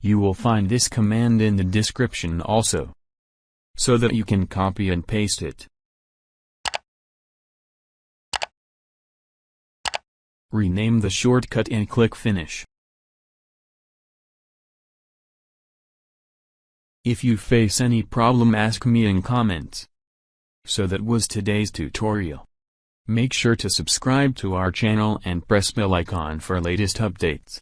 You will find this command in the description also, so that you can copy and paste it. Rename the shortcut and click Finish. If you face any problem, ask me in comments. So that was today's tutorial. Make sure to subscribe to our channel and press bell icon for latest updates.